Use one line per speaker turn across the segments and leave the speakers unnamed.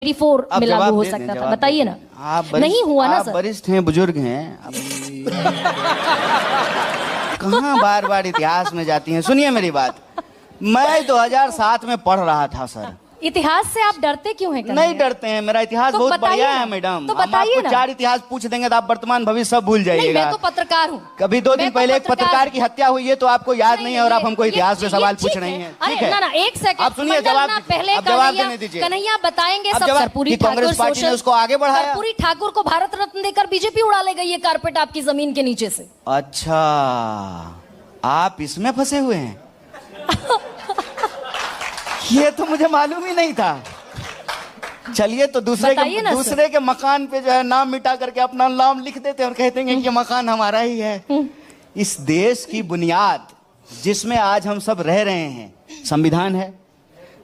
84 में लागू हो सकता था, बताइए ना। नहीं हुआ ना सर।
वरिष्ठ हैं, बुजुर्ग हैं, कहाँ बार बार इतिहास में जाती हैं। सुनिए मेरी बात, मैं 2007 में पढ़ रहा था सर।
इतिहास से आप डरते क्यों हैं?
नहीं डरते हैं, मेरा इतिहास
तो
बहुत बढ़िया है
ना।
मैडम।
तो
हम आपको 4 इतिहास पूछ देंगे तो आप वर्तमान भविष्य सब भूल जाइएगा।
मैं तो पत्रकार हूँ।
कभी 2 दिन पहले एक पत्रकार की हत्या हुई है तो आपको याद नहीं है और आप हमको इतिहास पे सवाल पूछ रही हैं। ठीक है
ना, एक सेकंड
आप सुनिए, जवाब
पहले
जवाब देने दीजिए।
कन्हैया बताएंगे सब।
कर्पूरी कांग्रेस पार्टी ने उसको आगे बढ़ाया।
कर्पूरी ठाकुर को भारत रत्न देकर बीजेपी उड़ा ले गई है कारपेट आपकी जमीन के नीचे से।
अच्छा, आप इसमें फंसे हुए हैं? ये तो मुझे मालूम ही नहीं था। चलिए तो दूसरे के मकान पे जो है नाम मिटा करके अपना नाम लिख देते हैं और कहते हैं कि मकान हमारा ही है। इस देश की बुनियाद जिसमें आज हम सब रह रहे हैं संविधान है।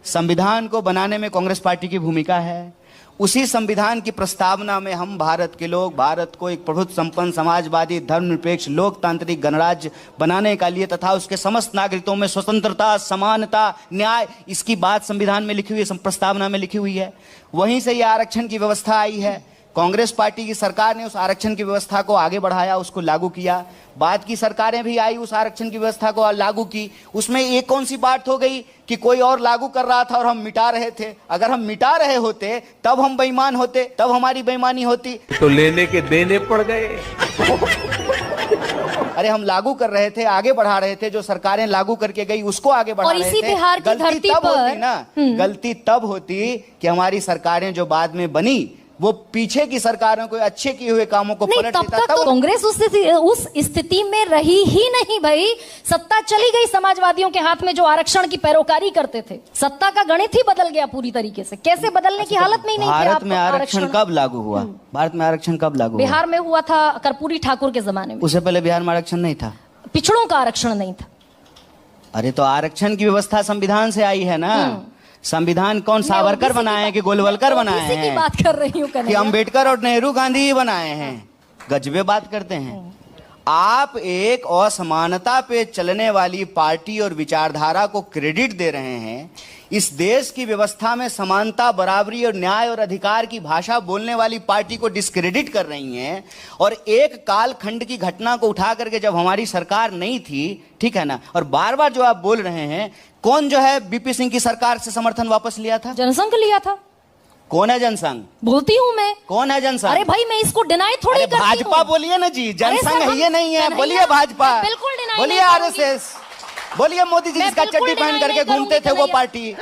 संविधान को बनाने में कांग्रेस पार्टी की भूमिका है। उसी संविधान की प्रस्तावना में हम भारत के लोग भारत को एक प्रभुत्व संपन्न समाजवादी धर्मनिरपेक्ष लोकतांत्रिक गणराज्य बनाने का लिए तथा उसके समस्त नागरिकों में स्वतंत्रता समानता न्याय, इसकी बात संविधान में लिखी हुई है, प्रस्तावना में लिखी हुई है। वहीं से यह आरक्षण की व्यवस्था आई है। कांग्रेस पार्टी की सरकार ने उस आरक्षण की व्यवस्था को आगे बढ़ाया, उसको लागू किया। बाद की सरकारें भी आई, उस आरक्षण की व्यवस्था को लागू की। उसमें एक कौन सी बात हो गई कि कोई और लागू कर रहा था और हम मिटा रहे थे। अगर हम मिटा रहे होते तब हम बेईमान होते, तब हमारी बेईमानी होती।
तो लेने के देने पड़ गए।
अरे हम लागू कर रहे थे, आगे बढ़ा रहे थे। जो सरकारें लागू करके गई उसको आगे बढ़ा रहे थे।
और इसी बिहार की धरती पर
गलती तब होती कि हमारी सरकारें जो बाद में बनी वो पीछे की सरकारों को अच्छे किए हुए कामों को पलट देता।
तब तक तो कांग्रेस उस स्थिति में रही ही नहीं भाई। सत्ता चली गई समाजवादियों के हाथ में जो आरक्षण की पैरोकारी करते थे। सत्ता का गणित ही बदल गया पूरी तरीके से। कैसे बदलने की हालत में ही नहीं थे।
भारत में आरक्षण कब लागू हुआ? भारत में आरक्षण कब लागू हुआ?
बिहार में हुआ था कर्पूरी ठाकुर के जमाने में।
उससे पहले बिहार में आरक्षण नहीं था।
पिछड़ों का आरक्षण नहीं था।
अरे तो आरक्षण की व्यवस्था संविधान से आई है ना। संविधान कौन सावरकर बनाए हैं कि गोलवलकर बनाए हैं?
की बात कर रही हूँ
कि अंबेडकर और नेहरू गांधी ही बनाए हैं? गजबे बात करते हैं आप। एक असमानता पे चलने वाली पार्टी और विचारधारा को क्रेडिट दे रहे हैं। इस देश की व्यवस्था में समानता बराबरी और न्याय और अधिकार की भाषा बोलने वाली पार्टी को डिस्क्रेडिट कर रही हैं। और एक कालखंड की घटना को उठा करके जब हमारी सरकार नहीं थी, ठीक है ना, और बार बार जो आप बोल रहे हैं, कौन जो है बीपी सिंह की सरकार से समर्थन वापस लिया था?
जनसंघ लिया था।
कौन है जनसंघ?
बोलती हूँ मैं।
कौन है जनसंघ?
अरे भाई मैं इसको डिनाई थोड़ी करती हूँ।
भाजपा बोलिए ना जी, जनसंघ है ये नहीं है। बोलिए भाजपा,
बिल्कुल
बोलिए आरएसएस, बोलिए मोदी जी जिसका चड्डी पहन करके घूमते थे वो पार्टी।